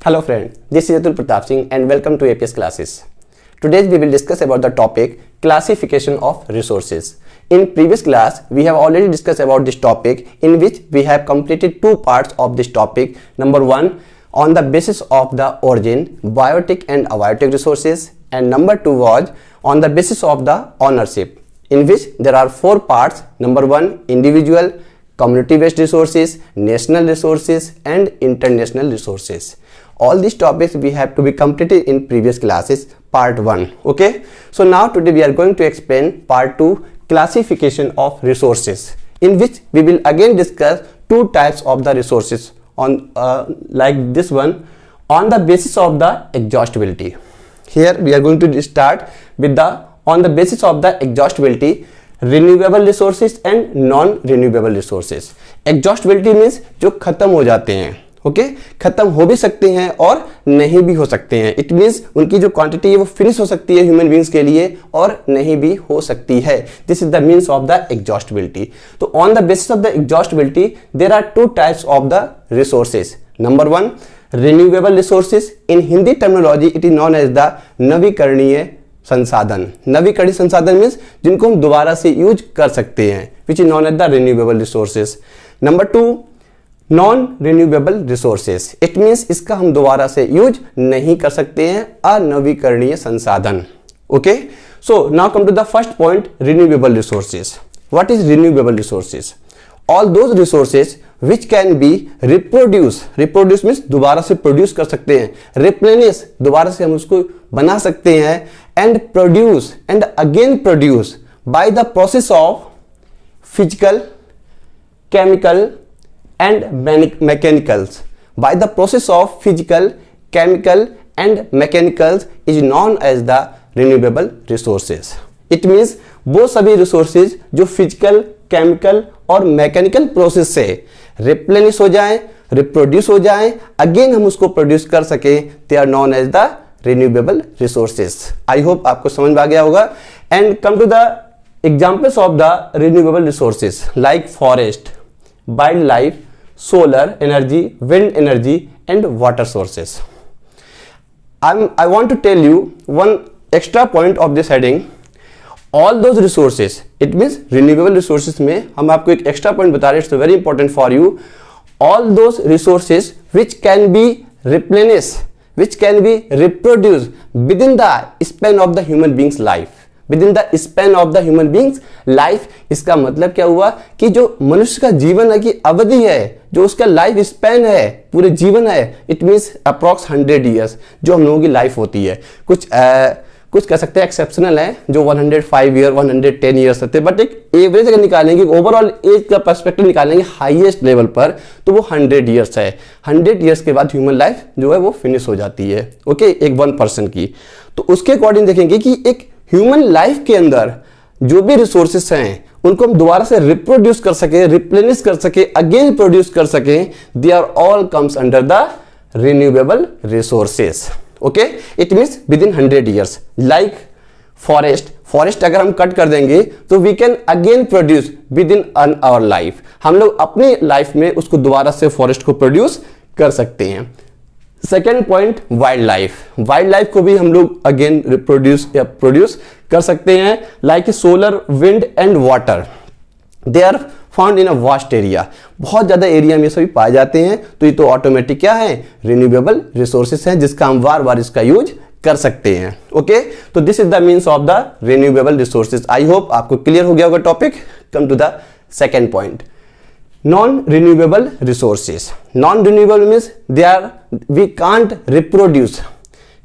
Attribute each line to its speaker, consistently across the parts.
Speaker 1: Hello friend, this is Atul Pratap Singh and welcome to APS classes. Today we will discuss about the topic classification of resources. In previous class, we have already discussed about this topic in which we have completed two parts of this topic. Number one, on the basis of the origin, biotic and abiotic resources, and number two was on the basis of the ownership, in which there are four parts. Number one, individual, community-based resources, national resources, and international resources. All these topics we have to be completed in previous classes, part 1. Okay, so now today we are going to explain part 2, classification of resources, in which we will again discuss two types of the resources on like this one, on the basis of the exhaustibility. Here we are going to start with the on the basis of the exhaustibility, renewable resources and non-renewable resources. Exhaustibility means जो खत्म हो जाते हैं, okay खत्म हो भी सकते हैं और नहीं भी हो सकते हैं. इट मीन्स उनकी जो क्वांटिटी है वो फिनिश हो सकती है ह्यूमन बींग्स के लिए और नहीं भी हो सकती है. This is the means of the exhaustibility. तो on the basis of the exhaustibility there are two types of the resources. Number one, renewable resources. In Hindi terminology it is known as the नवीकरणीय संसाधन. नवीकरणीय संसाधन means जिनको हम दोबारा से use कर सकते हैं, which is known as the renewable resources. Number two, non renewable resources. It means इसका हम दोबारा से यूज नहीं कर सकते हैं, अनवीकरणीय संसाधन. Okay, so now come to the first point, renewable resources. What is renewable resources? All those resources which can be reproduce. Reproduce means दोबारा से प्रोड्यूस कर सकते हैं. रिप्लेनिश, दोबारा से हम उसको बना सकते हैं. And produce and again produce by the process of physical, chemical and mechanicals. By the process of physical, chemical and mechanicals is known as the renewable resources. It means वो सभी resources जो physical, chemical और mechanical process से replenish हो जाएं, reproduce हो जाएं, again हम उसको produce कर सकें, they are known as the renewable resources. I hope आपको समझ में आ गया होगा. And come to the examples of the renewable resources like forest, wildlife, solar energy, wind energy and water sources. I want to tell you one extra point of this heading. All those resources, it means renewable resources में हम आपको एक extra point बता रहे हैं. It's very important for you. All those resources which can be replenished, which can be reproduced within the span of the human being's life. Within the span of the human being's life. इसका मतलब क्या हुआ कि जो मनुष्य का जीवन की अवधि है, जो उसका लाइफ स्पैन है, पूरे जीवन है, इट मीन्स अप्रॉक्स 100 ईयर्स जो हम लोगों की लाइफ होती है. कुछ कह सकते हैं एक्सेप्शनल है जो 105 ईयर 110 ईयर्स रहते हैं, बट एक एवरेज अगर निकालेंगे, ओवरऑल एज का पर्सपेक्टिव निकालेंगे हाईएस्ट लेवल पर, तो वो 100 ईयर्स है. 100 ईयर्स के बाद ह्यूमन लाइफ जो है वो फिनिश हो जाती है. ओके, एक 1% की. तो उसके अकॉर्डिंग देखेंगे कि एक ह्यूमन लाइफ के अंदर जो भी रिसोर्सेस हैं उनको हम दोबारा से रिप्रोड्यूस कर सके, रिप्लेनिश कर सके, अगेन प्रोड्यूस कर सके, they are all comes under the renewable resources. Okay, it means within 100 years. Like forest अगर हम कट कर देंगे तो we can again produce within our life. हम लोग अपनी लाइफ में उसको दोबारा से फॉरेस्ट को प्रोड्यूस कर सकते हैं. Second point, wild life. Wild life को भी हम लोग अगेन रिप्रोड्यूस या प्रोड्यूस कर सकते हैं. Like solar, wind and water, they are found in a vast area. बहुत ज्यादा एरिया में सभी पाए जाते हैं. तो ये तो ऑटोमेटिक क्या है, रिन्यूएबल रिसोर्सेस हैं जिसका हम बार बार इसका यूज कर सकते हैं. ओके, तो this is the means of the renewable resources. I hope आपको क्लियर हो गया होगा topic. Come to the second point, non-renewable resources. Non-renewable means we can't reproduce,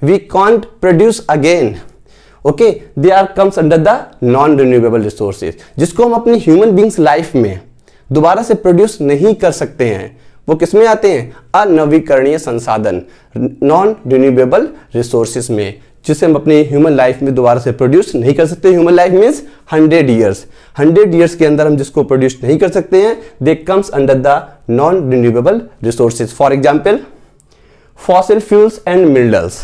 Speaker 1: we can't produce again. Okay, they are comes under the non-renewable resources, जिसको हम अपनी human beings life में दोबारा से प्रोड्यूस नहीं कर सकते हैं. वो किसमें आते हैं, अनवीकरणीय संसाधन, नॉन रिन्यूएबल रिसोर्सेज में, जिसे हम अपनी ह्यूमन लाइफ में दोबारा से प्रोड्यूस नहीं कर सकते. Human life means 100 years. 100 years के अंदर हम जिसको प्रोड्यूस नहीं कर सकते हैं, they comes under the non renewable resources. For example, fossil fuels and minerals.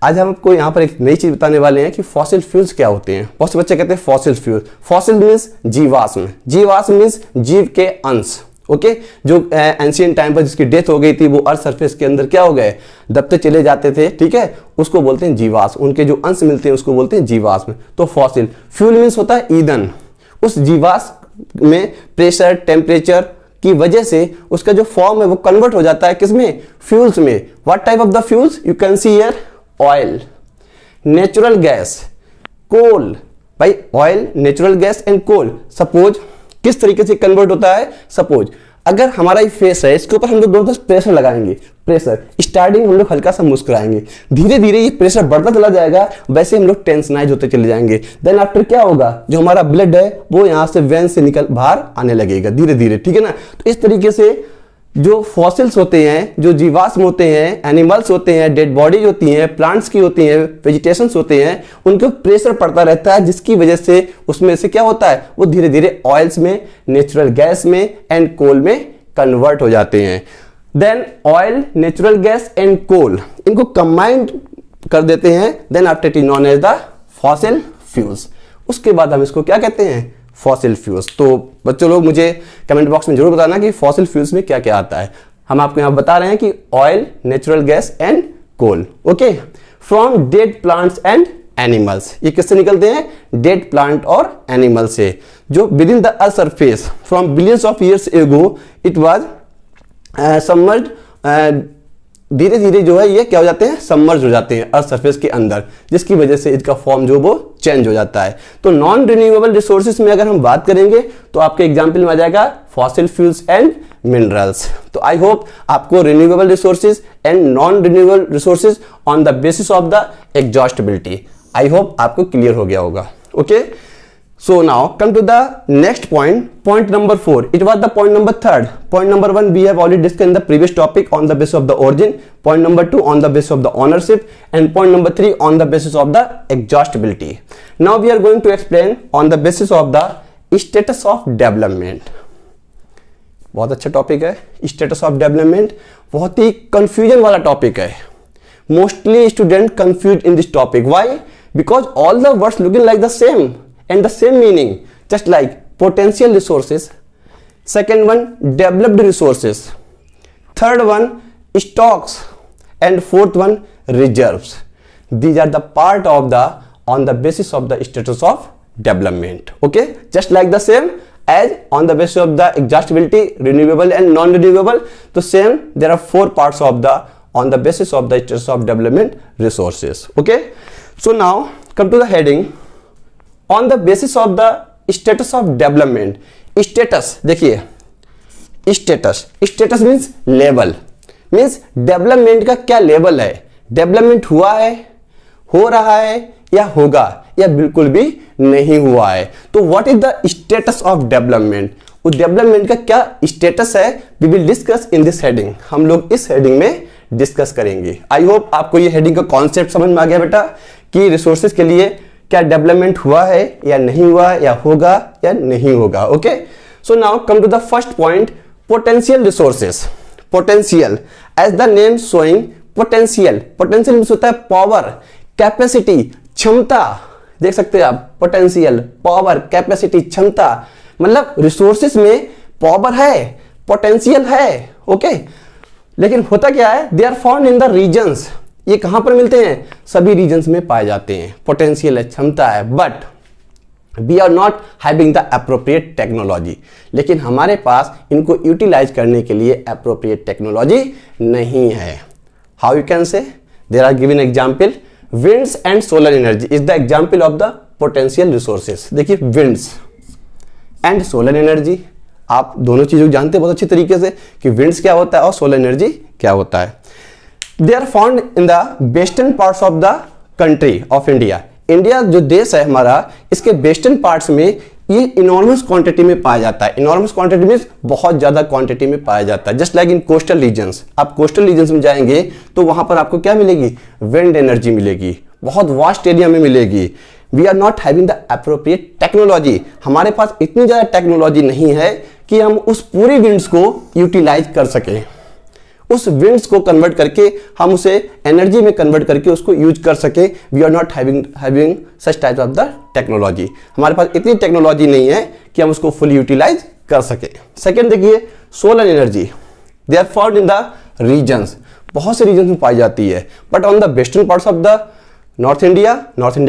Speaker 1: आज हम आपको यहाँ पर एक नई चीज बताने वाले हैं कि फॉसिल फ्यूल्स क्या होते हैं. बहुत से बच्चे कहते हैं फॉसिल फ्यूल. फॉसिल मीन्स जीवाश्म. जीवाश्म मीन्स जीव के अंश. ओके जो एंशियंट टाइम पर जिसकी डेथ हो गई थी वो अर्थ सरफेस के अंदर क्या हो गए, दबते चले जाते थे, ठीक है, उसको बोलते हैं जीवाश्म। उनके जो अंश मिलते हैं उसको बोलते हैं जीवाश्म। तो फॉसिल फ्यूल मीन्स होता है ईंधन। उस जीवाश्म में प्रेशर टेम्परेचर की वजह से उसका जो फॉर्म है वो कन्वर्ट हो जाता है किसमें, फ्यूल्स में। What type of the fuels you can see here, oil, natural gas, coal. भाई oil, natural gas and coal. Suppose किस तरीके से कन्वर्ट होता है, सपोज अगर हमारा ये फेस है, इसके ऊपर हम लोग दोनों प्रेशर लगाएंगे, प्रेशर स्टार्टिंग हम लोग हल्का सा मुस्कुराएंगे, धीरे धीरे ये प्रेशर बढ़ता चला जाएगा, वैसे हम लोग टेंशनाइज होते चले जाएंगे। देन आफ्टर क्या होगा, जो हमारा ब्लड है वो यहाँ से वेन से निकल बाहर आने लगेगा धीरे धीरे, ठीक है ना। तो इस तरीके से जो फॉसिल्स होते हैं, जो जीवाश्म होते हैं, एनिमल्स होते हैं, डेड बॉडीज होती हैं, प्लांट्स की होती हैं, वेजिटेशंस होते हैं, उनके प्रेशर पड़ता रहता है, जिसकी वजह से उसमें से क्या होता है, वो धीरे धीरे ऑयल्स में, नेचुरल गैस में एंड कोल में कन्वर्ट हो जाते हैं। Then oil, natural gas and coal, इनको कंबाइंड कर देते हैं। Then after it is known as the fossil fuels. उसके बाद हम इसको क्या कहते हैं, फॉसिल फ्यूल्स। तो बच्चों लोग मुझे कमेंट बॉक्स में जरूर बताना कि फॉसिल फ्यूल्स में क्या क्या आता है। हम आपको यहां बता रहे हैं कि oil, natural gas and coal. Okay, from dead plants and animals, ये किससे निकलते हैं, डेड प्लांट और एनिमल से, जो with in the earth surface from billions of years ago it was submerged. धीरे धीरे जो है ये क्या हो जाते हैं, सबमर्ज हो जाते हैं अर्थ सरफेस के अंदर, जिसकी वजह से इसका फॉर्म जो वो चेंज हो जाता है। तो नॉन रिन्यूएबल रिसोर्सेज में अगर हम बात करेंगे तो आपके एग्जाम्पल में आ जाएगा फॉसिल फ्यूल्स एंड मिनरल्स। तो आई होप आपको renewable resources and non renewable resources on the basis of the exhaustibility, I hope आपको क्लियर हो गया होगा। Okay, so now come to the next point number 4. It was the point number 3. Point number 1 we have already discussed in the previous topic on the basis of the origin. Point number 2 on the basis of the ownership, and point number 3 on the basis of the exhaustibility. Now we are going to explain on the basis of the status of development. बहुत अच्छा topic है status of development, बहुत ही confusion वाला topic है। Mostly student confuse in this topic. Why? Because all the words looking like the same and the same meaning, just like potential resources, second one developed resources, third one stocks, and fourth one reserves. These are the part of the on the basis of the status of development. Okay, just like the same as on the basis of the exhaustibility, renewable and non-renewable, the same there are 4 parts of the on the basis of the status of development resources. Okay, so now come to the heading on the basis of the status of development. Status देखिए, status means level, means development का क्या level है, development हुआ है, हो रहा है या होगा या बिल्कुल भी नहीं हुआ है। तो what is the status of development, उस development का क्या status है, we will discuss in this heading. हम लोग इस heading में डिस्कस करेंगे। आई होप आपको ये हेडिंग का कॉन्सेप्ट समझ में आ गया बेटा, कि रिसोर्सेज के लिए क्या डेवलपमेंट हुआ है या नहीं हुआ, या होगा या नहीं होगा। Okay, so now come to the first point, potential resources. Potential as the name showing, potential, potential means होता है पावर, कैपेसिटी, क्षमता। देख सकते हैं आप, पोटेंशियल, पावर, कैपेसिटी, क्षमता, मतलब रिसोर्सेस में पावर है, पोटेंशियल है। ओके, लेकिन होता क्या है, they are found in the regions, ये कहां पर मिलते हैं, सभी रीजन्स में पाए जाते हैं। पोटेंशियल है, क्षमता है, but we are not having the appropriate technology, लेकिन हमारे पास इनको यूटिलाइज करने के लिए अप्रोप्रिएट टेक्नोलॉजी नहीं है। How you can say, there are given example, winds and solar energy is the example of the potential resources. देखिए, विंड्स एंड सोलर एनर्जी, आप दोनों चीजों को जानते हैं बहुत अच्छी तरीके से कि विंड्स क्या होता है और सोलर एनर्जी क्या होता है। They are found in the western parts of the country of India. India जो देश है हमारा, इसके वेस्टर्न पार्ट्स में ये इनॉर्मस क्वांटिटी में पाया जाता है। इनॉर्मस क्वांटिटी मींस बहुत ज्यादा क्वांटिटी में पाया जाता है। Just like in coastal regions, आप कोस्टल रीजन्स में जाएंगे तो वहां पर आपको क्या मिलेगी, विंड एनर्जी मिलेगी, बहुत वास्ट एरिया में मिलेगी। We are not having the appropriate technology, हमारे पास इतनी ज्यादा टेक्नोलॉजी नहीं है कि हम उस पूरी विंड्स को यूटिलाइज कर सकें, उस विंड्स को कन्वर्ट करके हम उसे एनर्जी में कन्वर्ट करके उसको यूज कर सके। We are not having such type of the technology, हमारे पास इतनी टेक्नोलॉजी नहीं है कि हम उसको फुल यूटिलाइज कर सके। सेकेंड देखिए solar energy, they are found in the regions, बहुत से रीजन में पाई जाती है, but on the western parts of the north India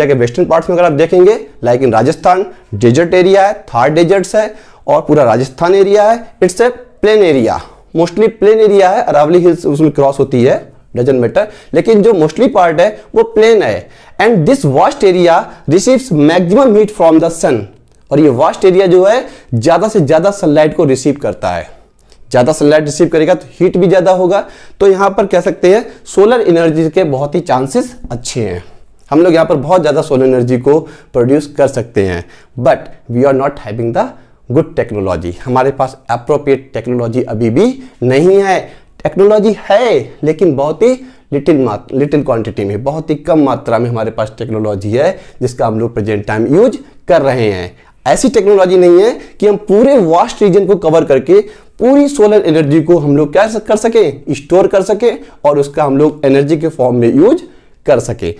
Speaker 1: के वेस्टर्न पार्ट्स में अगर आप देखेंगे, like in Rajasthan desert area है, थार डेजर्ट्स है और पूरा राजस्थान एरिया है, it's a plain area, mostly plain area है, अरावली हिल्स उसमें क्रॉस होती है, डजंट मैटर, लेकिन जो मोस्टली पार्ट है वो प्लेन है। And this vast area receives maximum heat from the sun, और ये वास्ट एरिया जो है ज्यादा से ज्यादा सनलाइट को रिसीव करता है, ज्यादा सनलाइट रिसीव करेगा तो हीट भी ज्यादा होगा। तो यहां पर कह सकते हैं सोलर एनर्जी के बहुत ही चांसेस अच्छे हैं, हम लोग यहां पर बहुत ज्यादा सोलर एनर्जी को प्रोड्यूस कर सकते हैं, but we are not having the good technology, हमारे पास एप्रोप्रिएट टेक्नोलॉजी अभी भी नहीं है। टेक्नोलॉजी है लेकिन बहुत ही लिटिल क्वांटिटी में, बहुत ही कम मात्रा में हमारे पास टेक्नोलॉजी है जिसका हम लोग प्रेजेंट टाइम यूज कर रहे हैं। ऐसी टेक्नोलॉजी नहीं है कि हम पूरे वास्ट रीजन को कवर करके पूरी सोलर एनर्जी को हम लोग क्या कर सके, स्टोर कर सके और उसका हम लोग एनर्जी के फॉर्म में यूज कर सके।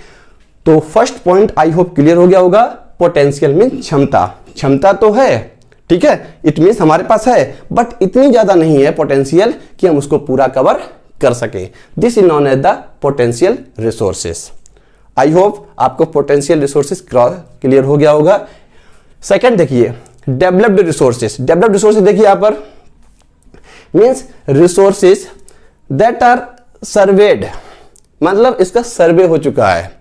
Speaker 1: तो first point I hope clear हो गया होगा। पोटेंशियल मीन क्षमता, क्षमता तो है, ठीक है, इट मीन्स हमारे पास है, बट इतनी ज्यादा नहीं है पोटेंशियल कि हम उसको पूरा कवर कर सके। This is known as the potential resources. I hope आपको पोटेंशियल रिसोर्सेस क्लियर हो गया होगा। सेकंड देखिए डेवलप्ड रिसोर्सेस, डेवलप्ड रिसोर्सेस देखिए यहां पर means resources that are surveyed, मतलब इसका सर्वे हो चुका है,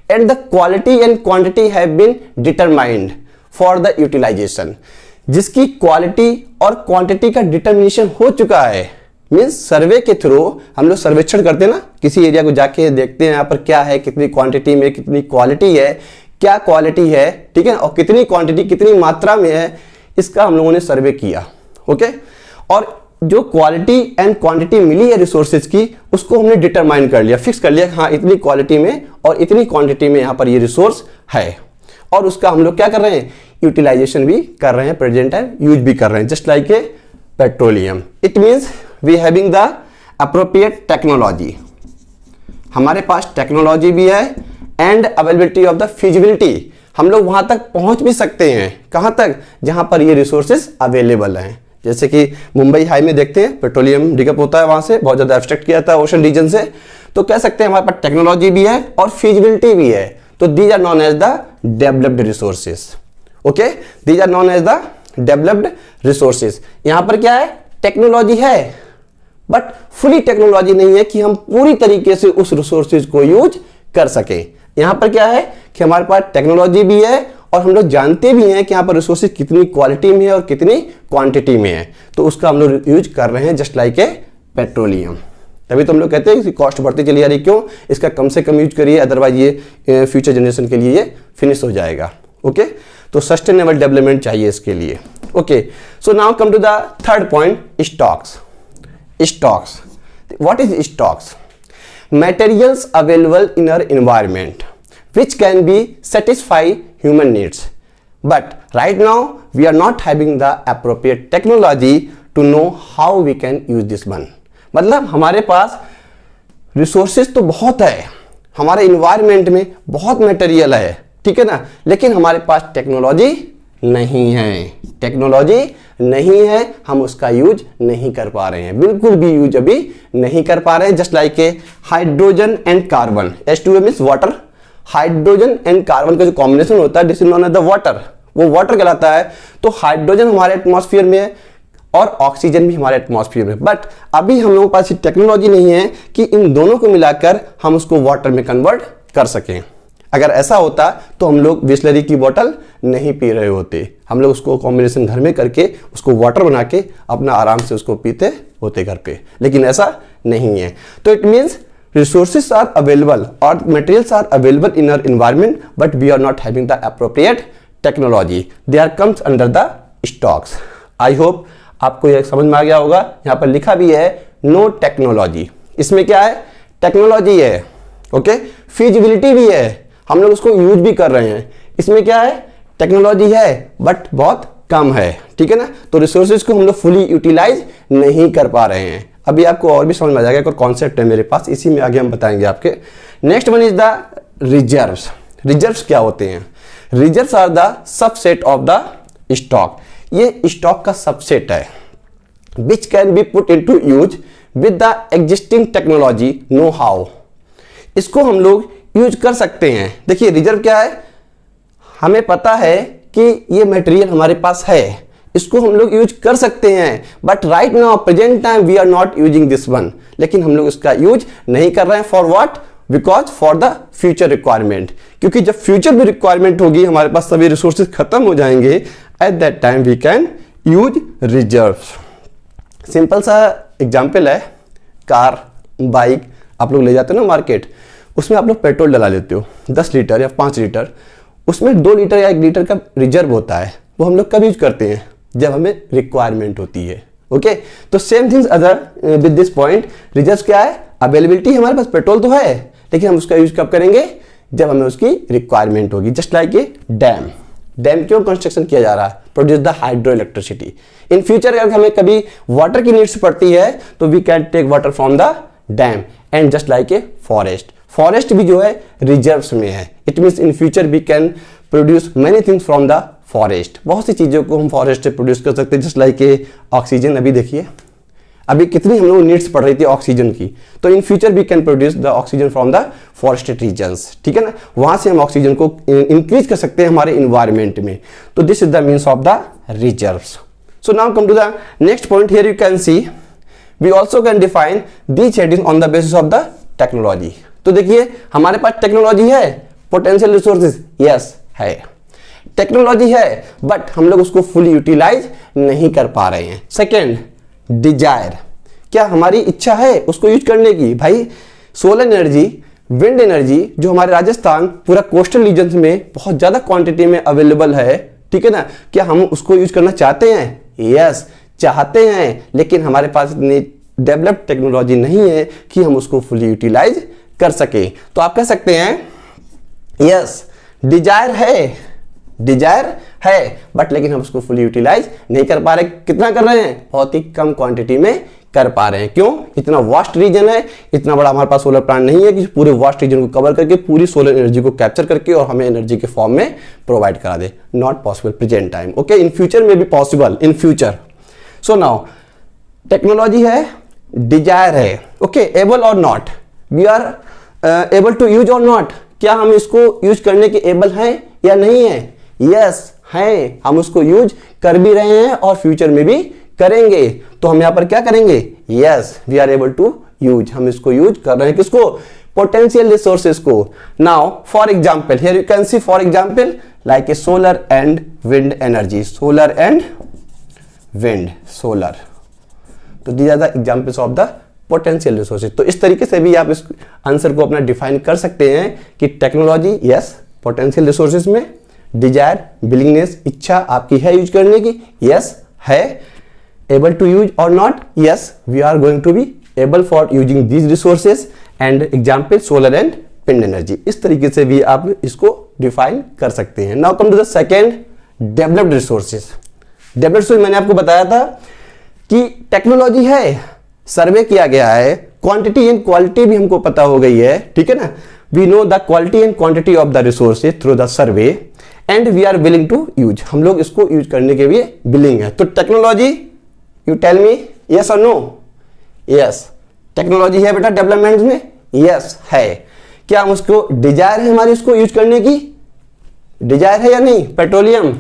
Speaker 1: and the quality and quantity have been determined for the utilization, जिसकी क्वालिटी और क्वांटिटी का डिटर्मिनेशन हो चुका है। मीन्स सर्वे के थ्रू हम लोग सर्वेक्षण करते हैं ना, किसी एरिया को जाके देखते हैं यहाँ पर क्या है, कितनी क्वांटिटी में कितनी क्वालिटी है, क्या क्वालिटी है, ठीक है, और कितनी क्वांटिटी कितनी मात्रा में है, इसका हम लोगों ने सर्वे किया। ओके, और जो क्वालिटी एंड क्वांटिटी मिली है रिसोर्सेज की, उसको हमने डिटरमाइन कर लिया, फिक्स कर लिया, हाँ इतनी क्वालिटी में और इतनी क्वांटिटी में यहाँ पर ये रिसोर्स है, और उसका हम लोग क्या कर रहे हैं, यूटिलाइजेशन भी कर रहे हैं, प्रेजेंट टाइम यूज भी कर रहे हैं, just like a petroleum. It means we having the appropriate technology, हमारे पास टेक्नोलॉजी भी है and availability of the feasibility, हम लोग वहां तक पहुंच भी सकते हैं, कहां तक, जहां पर ये रिसोर्सेज अवेलेबल हैं। जैसे कि मुंबई हाई में देखते हैं पेट्रोलियम डिगअप होता है, वहां से बहुत ज्यादा एक्सट्रैक्ट किया था ओशन रीजन से, तो कह सकते हैं हमारे पास टेक्नोलॉजी भी है और फिजिबिलिटी भी है। तो these are known as the developed resources. Okay, these are known as the developed resources. यहां पर क्या है, टेक्नोलॉजी है बट फुली टेक्नोलॉजी नहीं है कि हम पूरी तरीके से उस रिसोर्सेज को यूज कर सके। यहां पर क्या है कि हमारे पास टेक्नोलॉजी भी है और हम लोग जानते भी हैं कि यहाँ पर रिसोर्सेज कितनी क्वालिटी में है और कितनी क्वांटिटी में है, तो उसका हम लोग यूज कर रहे हैं जस्ट लाइक ए पेट्रोलियम। तभी तो हम लोग कहते हैं कि कॉस्ट बढ़ती चली जा रही, क्यों, इसका कम से कम यूज करिए, अदरवाइज ये फ्यूचर जनरेशन के लिए ये फिनिश हो जाएगा। ओके, तो सस्टेनेबल डेवलपमेंट चाहिए इसके लिए। Okay, so now come to the third point, stocks. Stocks, what is stocks? Materials available in our environment which can be satisfy human needs, but right now we are not having the appropriate technology to know how we can use this one। मतलब हमारे पास resources तो बहुत है, हमारे environment में बहुत material है, ठीक है ना, लेकिन हमारे पास टेक्नोलॉजी नहीं है, टेक्नोलॉजी नहीं है, हम उसका यूज नहीं कर पा रहे हैं, बिल्कुल भी यूज अभी नहीं कर पा रहे हैं। Just like a hydrogen and carbon, H2O means water, hydrogen and carbon का जो कॉम्बिनेशन होता है this is known as the water, वो वाटर कहलाता है। तो हाइड्रोजन हमारे एटमॉस्फेयर में है और ऑक्सीजन भी हमारे एटमॉस्फेयर में, बट अभी हम लोगों के पास टेक्नोलॉजी नहीं है कि इन दोनों को मिलाकर हम उसको वाटर में कन्वर्ट कर सकें। अगर ऐसा होता तो हम लोग बिस्लरी की बोतल नहीं पी रहे होते, हम लोग उसको कॉम्बिनेशन घर में करके उसको वाटर बना के अपना आराम से उसको पीते होते घर पे, लेकिन ऐसा नहीं है। तो it means resources are available or materials are available in our environment, but we are not having the appropriate technology. They are comes under the stocks. I hope आपको यह समझ में आ गया होगा। यहाँ पर लिखा भी है नो टेक्नोलॉजी, इसमें क्या है, टेक्नोलॉजी है, ओके, फिजिबिलिटी भी है, हम लोग उसको यूज भी कर रहे हैं। इसमें क्या है, टेक्नोलॉजी है बट बहुत कम है, ठीक है ना। तो रिसोर्सेज को हम लोग फुली यूटिलाइज नहीं कर पा रहे हैं। अभी आपको और भी समझ में आ जाएगा, एक कॉन्सेप्ट है मेरे पास, इसी में आगे हम बताएंगे आपके। Next one is the reserves. Reserves क्या होते हैं? Reserves are the subset of the stock. ये स्टॉक का सबसेट है which can be put into use with the existing technology know how. इसको हम लोग यूज कर सकते हैं। देखिए रिजर्व क्या है, हमें पता है कि ये मटेरियल हमारे पास है, इसको हम लोग यूज कर सकते हैं, but right now present time we are not using this one. लेकिन हम लोग इसका यूज नहीं कर रहे हैं। For what? Because for the future requirement. क्योंकि जब फ्यूचर में रिक्वायरमेंट होगी, हमारे पास सभी रिसोर्सेज खत्म हो जाएंगे, at that time we can use reserve. Simple सा एग्जाम्पल है, कार बाइक आप लोग ले जाते हो ना मार्केट, उसमें आप लोग पेट्रोल डला लेते हो 10 लीटर या 5 लीटर, उसमें 2 लीटर या 1 लीटर का रिजर्व होता है। वो हम लोग कब यूज करते हैं? जब हमें रिक्वायरमेंट होती है। ओके, तो same things other with this point. Reserve क्या है? अवेलेबिलिटी। हमारे पास पेट्रोल तो है, लेकिन हम उसका यूज कब करेंगे? जब हमें उसकी रिक्वायरमेंट होगी। Just like a dam. Dam क्यों कंस्ट्रक्शन किया जा रहा है? Produce the hydro electricity. In future अगर हमें कभी वाटर की नीड्स पड़ती है तो we can take water from the dam. And just like a forest, forest भी जो है रिजर्व्स में है। It means in future we can produce many things from the forest. बहुत सी चीज़ों को हम फॉरेस्ट से प्रोड्यूस कर सकते हैं। Just like A oxygen. अभी देखिए अभी कितनी हम लोग नीड्स पड़ रही थी ऑक्सीजन की, तो in future we can produce the oxygen from the forested regions. ठीक है ना, वहां से हम ऑक्सीजन को इंक्रीज कर सकते हैं हमारे इन्वायरमेंट में। तो this is the means of the reserves. So now come to the next point. Here you can see we also can define these headings on the basis of the technology. तो देखिए हमारे पास technology है, potential resources yes है, technology है, but हम लोग उसको फुली यूटिलाइज नहीं कर पा रहे हैं। Second, desire. क्या हमारी इच्छा है उसको यूज करने की? भाई सोलर एनर्जी, विंड एनर्जी जो हमारे राजस्थान पूरा कोस्टल रीजन में बहुत ज्यादा क्वांटिटी में अवेलेबल है, ठीक है ना, क्या हम उसको यूज करना चाहते हैं? यस चाहते हैं, लेकिन हमारे पास इतनी डेवलप्ड टेक्नोलॉजी नहीं है कि हम उसको फुली यूटिलाइज कर सके। तो आप कह सकते हैं यस डिजायर है, डिजायर है, बट लेकिन हम उसको फुली यूटिलाइज नहीं कर पा रहे। कितना कर रहे हैं? बहुत ही कम क्वांटिटी में कर पा रहे हैं। क्यों? इतना वास्ट रीजन है, इतना बड़ा हमारे पास सोलर प्लांट नहीं है कि पूरे वास्ट रीजन को कवर करके पूरी सोलर एनर्जी को कैप्चर करके और हमें एनर्जी के फॉर्म में प्रोवाइड करा दे। Not possible present time. Okay, in future में भी possible, in future. So now technology है, डिजायर है, ओके, एबल और not, we are able to use और नॉट। क्या हम इसको यूज करने के एबल हैं या नहीं है? यस हैं, हम उसको यूज कर भी रहे हैं और फ्यूचर में भी करेंगे। तो हम यहां पर क्या करेंगे? Yes we are able to use, हम इसको यूज कर रहे हैं। किसको? पोटेंशियल रिसोर्सेज को। Now for example here you can see for example like a solar and wind energy, solar and wind, solar. तो these are the examples of the potential resources. तो इस तरीके से भी आप इस आंसर को अपना डिफाइन कर सकते हैं कि टेक्नोलॉजी यस पोटेंशियल रिसोर्सेज में, डिजायर विलिंगनेस इच्छा आपकी है यूज करने की, यस है, एबल टू यूज और not, yes we are going to be able for using these resources. And example solar and wind energy. इस तरीके से भी आप इसको डिफाइन कर सकते हैं। Now come to the second, developed resources. Developed resource मैंने आपको बताया था कि टेक्नोलॉजी है, सर्वे किया गया है, क्वांटिटी एंड क्वालिटी भी हमको पता हो गई है, ठीक है ना, we know the quality and quantity of the resources through the survey and we are willing to use, हम लोग इसको यूज करने के लिए विलिंग है। तो technology, you tell me yes और नो? यस टेक्नोलॉजी है बेटा डेवलपमेंट में, यस है। क्या हम उसको डिजायर है हमारी उसको यूज करने की? डिजायर है या नहीं? पेट्रोलियम,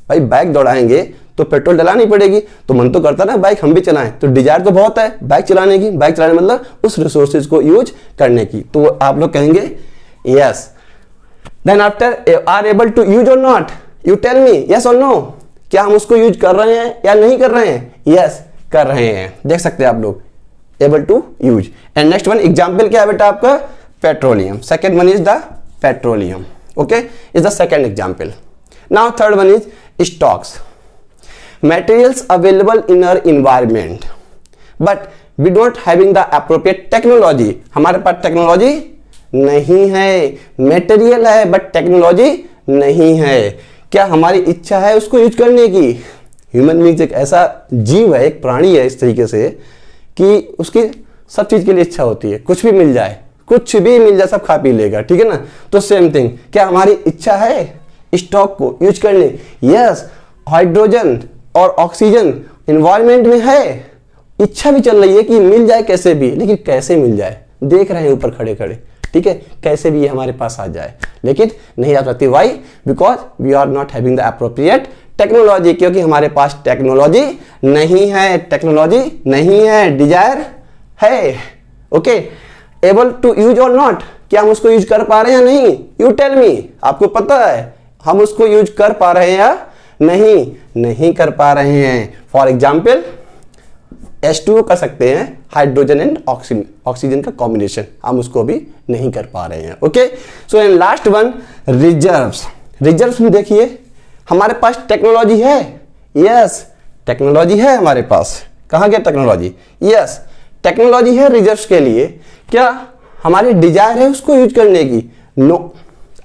Speaker 1: भाई बाइक दौड़ाएंगे तो पेट्रोल डलानी पड़ेगी, तो मन तो करता ना बाइक हम भी चलाएं, तो डिजायर तो बहुत है बाइक चलाने की। बाइक चलाने मतलब उस रिसोर्सेज को यूज करने की। तो आप लोग कहेंगे yes. Then after are able to use और not, you tell me yes और नो? क्या हम उसको यूज कर रहे हैं या नहीं कर रहे हैं? यस कर रहे हैं। देख सकते हैं आप लोग able to use. And next one example क्या है बेटा आपका? Petroleum. Second one is the petroleum, okay, is the second example. Now third one is stocks, materials available in our environment but we don't having the appropriate technology। हमारे पास technology नहीं है, material है but technology नहीं है। क्या हमारी इच्छा है उसको यूज करने की? ह्यूमन बीइंग एक ऐसा जीव है, एक प्राणी है इस तरीके से कि उसकी सब चीज के लिए इच्छा होती है, कुछ भी मिल जाए, कुछ भी मिल जाए सब खा पी लेगा, ठीक है ना। तो सेम थिंग, क्या हमारी इच्छा है स्टॉक को यूज करने? यस हाइड्रोजन और ऑक्सीजन इन्वायरमेंट में है, इच्छा भी चल रही है कि मिल जाए कैसे भी, लेकिन कैसे मिल जाए, देख रहे हैं ऊपर खड़े खड़े, ठीक है, कैसे भी ये हमारे पास आ जाए, लेकिन नहीं आ सकती। Why? Because we are not having the appropriate technology, क्योंकि हमारे पास टेक्नोलॉजी नहीं है, टेक्नोलॉजी नहीं है, डिजायर है। ओके, एबल टू यूज और नॉट, क्या हम उसको यूज कर पा रहे हैं या नहीं? यू टेल मी, आपको पता है हम उसको यूज कर पा रहे हैं या नहीं? नहीं कर पा रहे हैं। फॉर एग्जाम्पल H2O कर सकते हैं, हाइड्रोजन एंड ऑक्सीजन का कॉम्बिनेशन, हम उसको भी नहीं कर पा रहे हैं। Okay, so and last one, reserves. Reserves में देखिए हमारे पास टेक्नोलॉजी है, यस टेक्नोलॉजी है हमारे पास। कहाँ गया टेक्नोलॉजी? यस टेक्नोलॉजी है रिजर्व्स के लिए। क्या हमारी डिजायर है उसको यूज करने की? नो,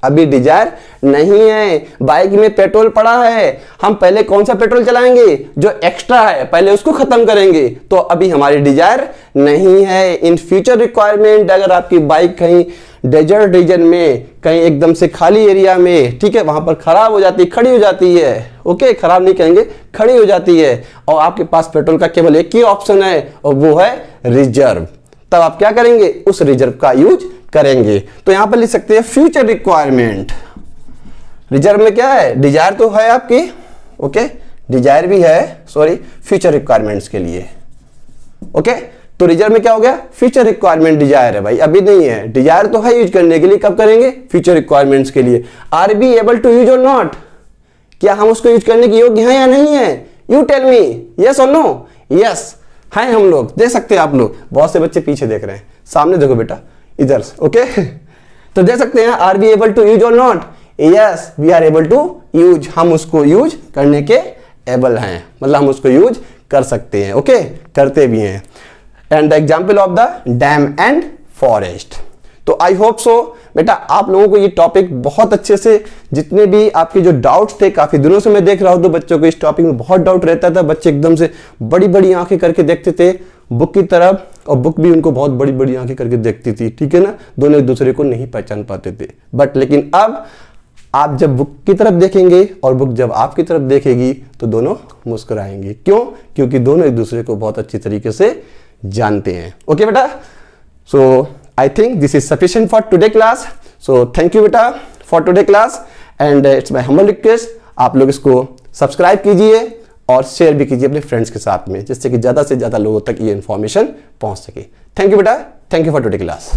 Speaker 1: अभी डिजायर नहीं है। बाइक में पेट्रोल पड़ा है, हम पहले कौन सा पेट्रोल चलाएंगे? जो एक्स्ट्रा है पहले उसको खत्म करेंगे, तो अभी हमारी डिजायर नहीं है। इन फ्यूचर रिक्वायरमेंट अगर आपकी बाइक कहीं डेजर्ट रीजन में, कहीं एकदम से खाली एरिया में, ठीक है, वहां पर खराब हो जाती है, खड़ी हो जाती है, ओके, खराब नहीं कहेंगे, खड़ी हो जाती है, और आपके पास पेट्रोल का केवल एक ही ऑप्शन है और वो है रिजर्व, तब आप क्या करेंगे? उस रिजर्व का यूज करेंगे। तो यहां पर लिख सकते हैं फ्यूचर रिक्वायरमेंट। रिजर्व में क्या है? डिजायर तो है आपकी, ओके, डिजायर भी है, सॉरी, फ्यूचर रिक्वायरमेंट्स के लिए। ओके, तो रिजर्व में क्या हो गया? फ्यूचर रिक्वायरमेंट डिजायर है भाई, अभी नहीं है। डिजायर तो है यूज करने के लिए, कब करेंगे? फ्यूचर रिक्वायरमेंट्स के लिए। Are be able to use और नॉट, क्या हम उसको यूज करने के योग्य हैं या नहीं है? यू टेल मी, यस और नो? यस हैं हम लोग, देख सकते हैं आप लोग, बहुत से बच्चे पीछे देख रहे हैं, सामने देखो बेटा, इधर, ओके तो देख सकते हैं, are be able to use और not? Yes we are able to use, हम उसको यूज करने के एबल हैं, मतलब हम उसको यूज कर सकते हैं, ओके, करते भी हैं। And the example of the dam and forest. तो आई होप सो बेटा आप लोगों को ये टॉपिक बहुत अच्छे से, जितने भी आपके जो डाउट्स थे, काफी दिनों से मैं देख रहा हूं तो बच्चों को इस टॉपिक में बहुत डाउट रहता था, बच्चे एकदम से बड़ी बड़ी आंखें करके देखते थे बुक की तरफ, और बुक भी उनको बहुत बड़ी बड़ी आंखें करके देखती थी, ठीक है ना, दोनों एक दूसरे को नहीं पहचान पाते थे। बट लेकिन अब आप जब बुक की तरफ देखेंगे और बुक जब आपकी तरफ देखेगी तो दोनों मुस्कुराएंगे। क्यों? क्योंकि दोनों एक दूसरे को बहुत अच्छी तरीके से जानते हैं। ओके बेटा, सो I think this is sufficient for today class. So thank you बेटा for today class and it's my humble request, आप लोग इसको सब्सक्राइब कीजिए और शेयर भी कीजिए अपने फ्रेंड्स के साथ में, जिससे कि ज़्यादा से ज़्यादा लोगों तक ये इन्फॉर्मेशन पहुंच सके। थैंक यू बेटा, thank you for today class.